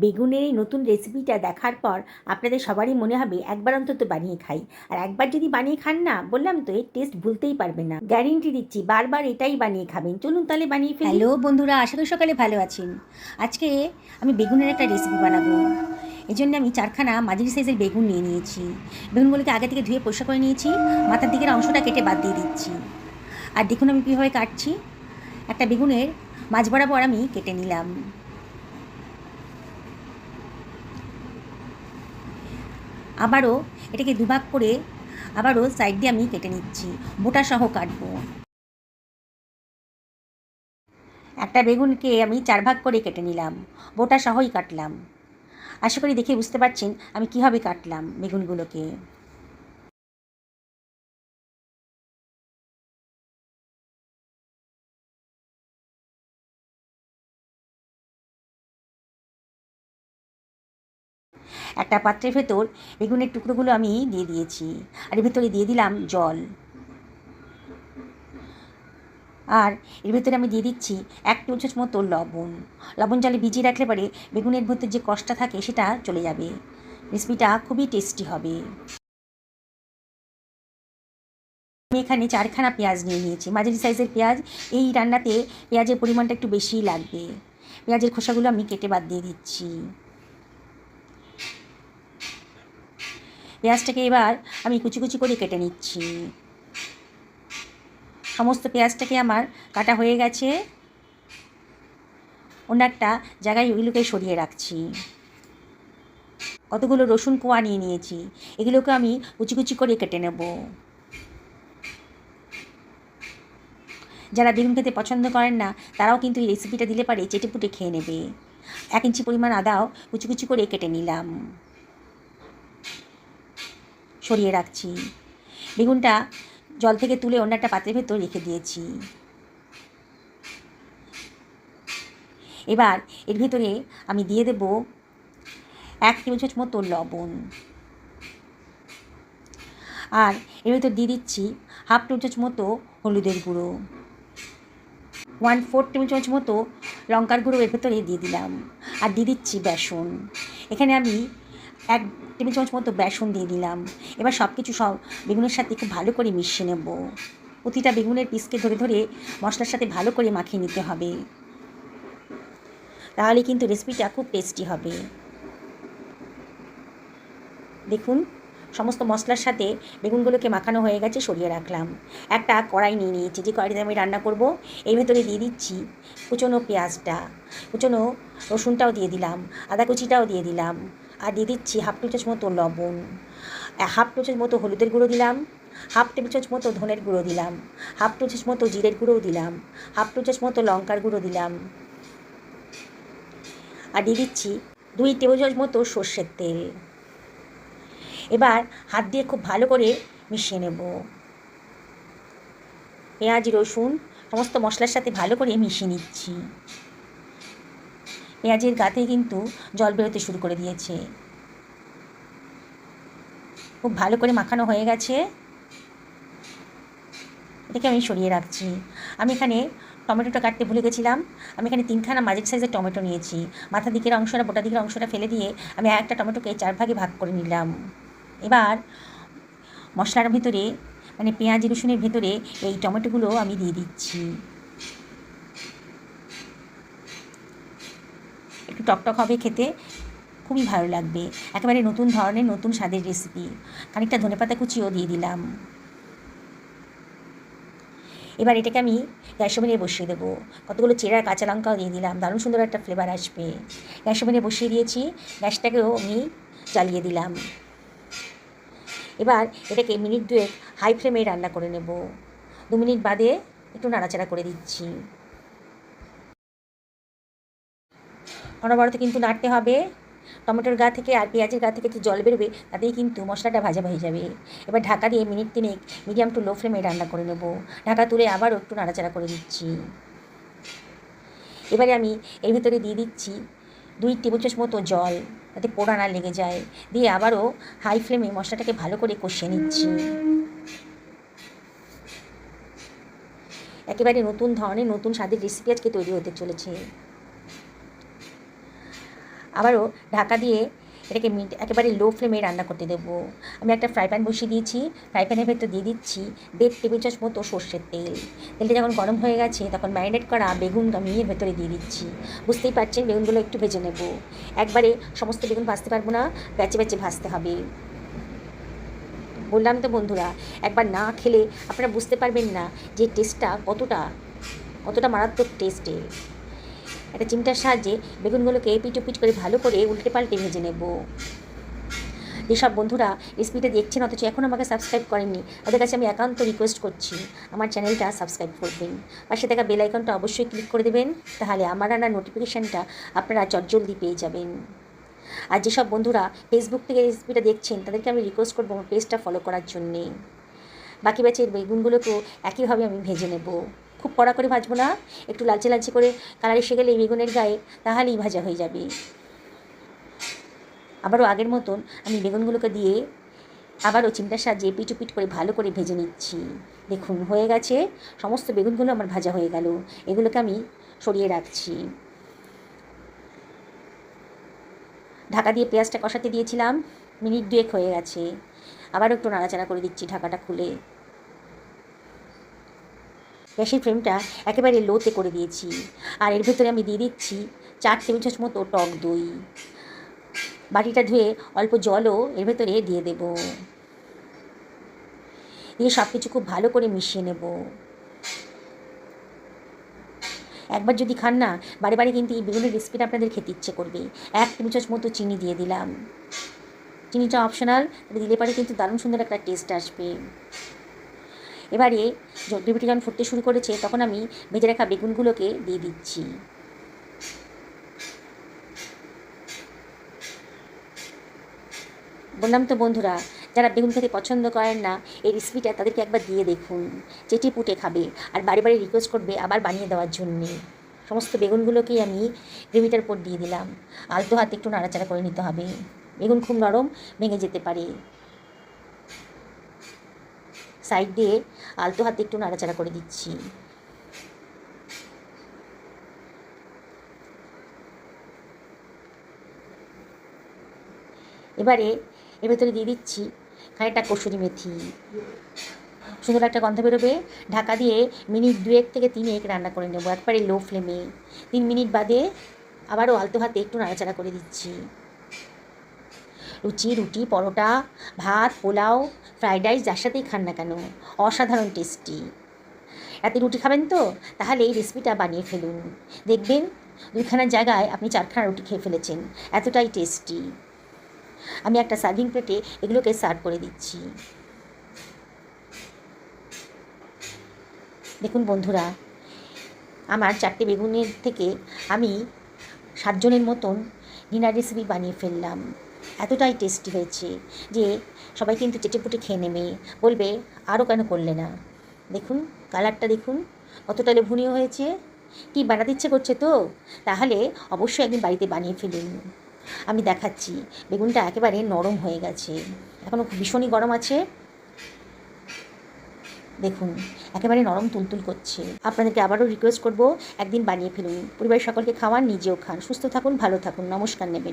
বেগুনের এই নতুন রেসিপিটা দেখার পর আপনাদের সবারই মনে হবে একবার অন্তত বানিয়ে খাই। আর একবার যদি বানিয়ে খান না, বললাম তো এর টেস্ট ভুলতেই পারবেন না। গ্যারেন্টি দিচ্ছি বারবার এটাই বানিয়ে খাবেন। চলুন তাহলে বানিয়ে ফেলি। হ্যালো বন্ধুরা, আশা করি সকালে ভালো আছেন। আজকে আমি বেগুনের একটা রেসিপি বানাবো। এই জন্য আমি 4খানা মাঝারি সাইজের বেগুন নিয়ে নিয়েছি। বেগুনগুলোকে আগে থেকে ধুয়ে পরিষ্কার করে নিয়েছি। মাথার দিকের অংশটা কেটে বাদ দিয়ে দিচ্ছি। আর দেখুন আমি কীভাবে কাটছি। একটা বেগুনের মাঝ বরাবর আমি কেটে নিলাম। আবারও এটাকে দুভাগ করে আবারও সাইড দিয়ে আমি কেটে নিচ্ছি, বোটা সহ কাটবো। একটা বেগুনকে আমি 4 ভাগ করে কেটে নিলাম, বোটা সহই কাটলাম। আশা করি দেখে বুঝতে পারছেন আমি কীভাবে কাটলাম বেগুনগুলোকে। একটা পাত্রের ভেতর বেগুনের টুকরোগুলো আমি দিয়ে দিয়েছি, আর এর ভেতরে দিয়ে দিলাম জল। আর এর ভেতরে আমি দিয়ে দিচ্ছি 1 টেবিল চামচ মতো লবণ। লবণ জলে ভিজিয়ে রাখলে পরে বেগুনের ভেতর যে কষটা থাকে সেটা চলে যাবে। রেসিপিটা খুবই টেস্টি হবে। আমি এখানে 4খানা পেঁয়াজ নিয়ে নিয়েছি, মাঝারি সাইজের পেঁয়াজ। এই রান্নাতে পেঁয়াজের পরিমাণটা একটু বেশিই লাগবে। পেঁয়াজের খোসাগুলো আমি কেটে বাদ দিয়ে দিচ্ছি। পেঁয়াজটাকে এবার আমি কুচি কুচি করে কেটে নিচ্ছি। সমস্ত পেঁয়াজটাকে আমার কাটা হয়ে গেছে। অন্য একটা জায়গায় ওইগুলোকে সরিয়ে রাখছি। কতগুলো রসুন কোয়া নিয়ে নিয়েছি, এগুলোকে আমি কুচি কুচি করে কেটে নেব। যারা বেগুন খেতে পছন্দ করেন না তারাও কিন্তু এই রেসিপিটা দিলে পারে চেটেপুটে খেয়ে নেবে। 1 ইঞ্চি পরিমাণ আদাও কুচি কুচি করে কেটে নিলাম, সরিয়ে রাখছি। বেগুনটা জল থেকে তুলে অন্য একটা পাত্রের ভেতর রেখে দিয়েছি। এবার এর ভেতরে আমি দিয়ে দেব 1 টেবিল চামচ মতো লবণ। আর এর ভেতর দিয়ে দিচ্ছি 1/2 টেবিল চামচ মতো হলুদের গুঁড়ো, 1/4 টেবিল চামচ মতো লঙ্কার গুঁড়ো এর ভেতরে দিয়ে দিলাম। আর দিয়ে দিচ্ছি বেসন। এখানে আমি 1 টেবিল চামচ মতো বেসন দিয়ে দিলাম। এবার সব কিছু বেগুনের সাথে খুব ভালো করে মিশিয়ে নেব। প্রতিটা বেগুনের পিসকে ধরে ধরে মশলার সাথে ভালো করে মাখিয়ে নিতে হবে, তাহলে কিন্তু রেসিপিটা খুব টেস্টি হবে। দেখুন সমস্ত মশলার সাথে বেগুনগুলোকে মাখানো হয়ে গেছে, সরিয়ে রাখলাম। একটা কড়াই নিয়ে নিয়েছি, যে কড়াইতে আমি রান্না করব। এর ভেতরে দিয়ে দিচ্ছি কুচনো পেঁয়াজটা, কুচনো রসুনটাও দিয়ে দিলাম, আদা কুচিটাও দিয়ে দিলাম। আর দিয়ে দিচ্ছি 1/2 টেবিল চামচ মতো লবণ, 1/2 টেবিল চামচ মতো হলুদের গুঁড়ো দিলাম, 1/2 টেবিল চামচ মতো ধনের গুঁড়ো দিলাম, 1/2 টেবিল চামচ মতো জিরের গুঁড়োও দিলাম, 1/2 টেবিল চামচ মতো লঙ্কার গুঁড়ো দিলাম। আর দিয়ে দিচ্ছি 2 টেবিল চামচ মতো সর্ষের তেল। এবার হাত দিয়ে খুব ভালো করে মিশিয়ে নেব। পেঁয়াজ রসুন সমস্ত মশলার সাথে ভালো করে মিশিয়ে নিচ্ছি। পেঁয়াজের গাতে কিন্তু জল বেরোতে শুরু করে দিয়েছে। খুব ভালো করে মাখানো হয়ে গেছে, এটাকে আমি সরিয়ে রাখছি। আমি এখানে টমেটোটা কাটতে ভুলে গেছিলাম। আমি এখানে 3খানা মাঝারি সাইজের টমেটো নিয়েছি। মাথা দিকের অংশটা বোটা দিকের অংশটা ফেলে দিয়ে আমি একটা টমেটোকে 4 ভাগে ভাগ করে নিলাম। এবার মশলার ভিতরে মানে পেঁয়াজ রসুনের ভেতরে এই টমেটোগুলো আমি দিয়ে দিচ্ছি। একটু টকটক হবে খেতে, খুবই ভালো লাগবে। একেবারে নতুন ধরনের নতুন স্বাদের রেসিপি। খানিকটা ধনেপাতা কুচিও দিয়ে দিলাম। এবার এটাকে আমি গ্যাস ওভেনে বসিয়ে দেবো। কতগুলো চেরা কাঁচা লঙ্কাও দিয়ে দিলাম, দারুণ সুন্দর একটা ফ্লেভার আসবে। গ্যাস ওভেনে বসিয়ে দিয়েছি, গ্যাসটাকেও আমি জ্বালিয়ে দিলাম। এবার এটাকে মিনিট 2 হাই ফ্লেমে রান্না করে নেব। 2 মিনিট বাদে একটু নাড়াচাড়া করে দিচ্ছি। অনবরত কিন্তু নাড়তে হবে। টমেটোর গা থেকে আর পেঁয়াজের গা থেকে যে জল বেরোবে তাতেই কিন্তু মশলাটা ভাজা হয়ে যাবে। এবার ঢাকা দিয়ে মিনিট 3 মিডিয়াম টু লো ফ্লেমে রান্না করে নেব। ঢাকা তুলে আবারও একটু নাড়াচাড়া করে দিচ্ছি। এবারে আমি এর ভিতরে দিয়ে দিচ্ছি 2 টেবিল চামচ মতো জল, যাতে পোড়া না লেগে যায়। দিয়ে আবারও হাই ফ্লেমে মশলাটাকে ভালো করে কষিয়ে নিচ্ছি। একেবারে নতুন ধরনের নতুন স্বাদের রেসিপি আজকে তৈরি হতে চলেছে। আবারও ঢাকা দিয়ে এটাকে একেবারে লো ফ্লেমে রান্না করতে দেবো। আমি একটা ফ্রাই প্যান বসিয়ে দিয়েছি। ফ্রাই প্যানের ভেতর দিয়ে দিচ্ছি 1.5 টেবিল চামচ মতো সর্ষের তেল। তেলটা যখন গরম হয়ে গেছে তখন ম্যারিনেট করা বেগুন আমি এর ভেতরে দিয়ে দিচ্ছি। বুঝতেই পারছেন বেগুনগুলো একটু ভেজে নেব। একবারে সমস্ত বেগুন ভাজতে পারবো না, ব্যাচে ব্যাচে ভাজতে হবে। বললাম তো বন্ধুরা, একবার না খেলে আপনারা বুঝতে পারবেন না যে টেস্টটা কতটা মারাত্মক টেস্টে। একটা চিমটার সাহায্যে বেগুনগুলোকে এপিট ওপিট করে ভালো করে উল্টে পাল্টে ভেজে নেব। যেসব বন্ধুরা রেসিপিটা দেখছেন অথচ এখন আমাকে সাবস্ক্রাইব করেননি, ওদের কাছে আমি একান্ত রিকোয়েস্ট করছি আমার চ্যানেলটা সাবস্ক্রাইব করবেন। পাশে থাকা বেল আইকনটা অবশ্যই ক্লিক করে দেবেন, তাহলে আমার রান্নার নোটিফিকেশানটা আপনারা চটজলদি পেয়ে যাবেন। আর যেসব বন্ধুরা ফেসবুক থেকে রেসিপিটা দেখছেন তাদেরকে আমি রিকোয়েস্ট করবো আমার পেজটা ফলো করার জন্যে। বাকি ব্যাচের বেগুনগুলোকেও একইভাবে আমি ভেজে নেব। খুব কড়া করে ভাজবো না, একটু লালচে লালচে করে কালার এসে গেলে বেগুনের গায়ে তাহলেই ভাজা হয়ে যাবে। আবারও আগের মতন আমি বেগুনগুলোকে দিয়ে আবারও চিমটার সাহায্যে পিট করে ভালো করে ভেজে নিচ্ছি। দেখুন হয়ে গেছে, সমস্ত বেগুনগুলো আমার ভাজা হয়ে গেল। এগুলোকে আমি সরিয়ে রাখছি। ঢাকা দিয়ে পেঁয়াজটা কষাতে দিয়েছিলাম, মিনিট 2 হয়ে গেছে। আবারও একটু নাড়াচাড়া করে দিচ্ছি ঢাকাটা খুলে। গ্যাসের ফ্লেমটা একেবারে লোতে করে দিয়েছি। আর এর ভেতরে আমি দিয়ে দিচ্ছি 4 টেবিল চামচ মতো টক দই। বাটিটা ধুয়ে অল্প জলও এর ভেতরে দিয়ে দেব। দিয়ে সব কিছু খুব ভালো করে মিশিয়ে নেব। একবার যদি খান না বারে বারে কিন্তু এই বেগুনের রেসিপিটা আপনাদের খেতে ইচ্ছে করবে। 1 টেবিল চামচ মতো চিনি দিয়ে দিলাম। চিনিটা অপশনাল, তবে দিলে পারে কিন্তু দারুণ সুন্দর একটা টেস্ট আসবে। এবারে গ্রেভিটা যখন ফুটতে শুরু করেছে তখন আমি ভেজে রাখা বেগুনগুলোকে দিয়ে দিচ্ছি। বললাম তো বন্ধুরা, যারা বেগুন খেতে পছন্দ করেন না এই রেসিপিটা তাদেরকে একবার দিয়ে দেখুন, চেটে পুটে খাবে আর বারে বারে রিকোয়েস্ট করবে আবার বানিয়ে দেওয়ার জন্যে। সমস্ত বেগুনগুলোকেই আমি গ্রেভিটার উপর দিয়ে দিলাম। আলতো হাতে একটু নাড়াচাড়া করে নিতে হবে, বেগুন খুব নরম, ভেঙে যেতে পারে। সাইড দিয়ে আলতো হাতে একটু নাড়াচাড়া করে দিচ্ছি। এবারে এর ভেতরে দিয়ে দিচ্ছি খানিকটা কসুরি মেথি। সুন্দর একটা গন্ধ বেরোবে। ঢাকা দিয়ে মিনিট 2 থেকে 3 রান্না করে নেব একবারে লো ফ্লেমে। 3 মিনিট বাদে আবারও আলতো হাতে একটু নাড়াচাড়া করে দিচ্ছি। লুচি, রুটি, পরোটা, ভাত, পোলাও, ফ্রাইড রাইস যার সাথেই খান না কেন অসাধারণ টেস্টি। রাতে রুটি খাবেন তো তাহলে এই রেসিপিটা বানিয়ে ফেলুন, দেখবেন 2খানার জায়গায় আপনি 4খানা রুটি খেয়ে ফেলেছেন, এতটাই টেস্টি। আমি একটা সার্ভিং প্লেটে এগুলোকে সার্ভ করে দিচ্ছি। দেখুন বন্ধুরা, আমার 4টে বেগুনের থেকে আমি 7 জনের মতন ডিনার রেসিপি বানিয়ে ফেললাম। এতটাই টেস্টি হয়েছে যে সবাই কিন্তু চেটেপুটে খেয়ে নেবে, বলবে আরও কেন করলে না। দেখুন কালারটা দেখুন কতটা লোভনীয় হয়েছে। কি বানাতে ইচ্ছে করছে তো? তাহলে অবশ্যই একদিন বাড়িতে বানিয়ে ফেলুন। আমি দেখাচ্ছি, বেগুনটা একেবারে নরম হয়ে গেছে, এখনও ভীষণই গরম আছে। দেখুন একেবারে নরম তুলতুল করছে। আপনাদেরকে আবারও রিকোয়েস্ট করব একদিন বানিয়ে ফেলুন, পরিবারের সকলকে খাওয়ান, নিজেও খান। সুস্থ থাকুন, ভালো থাকুন, নমস্কার নেবেন।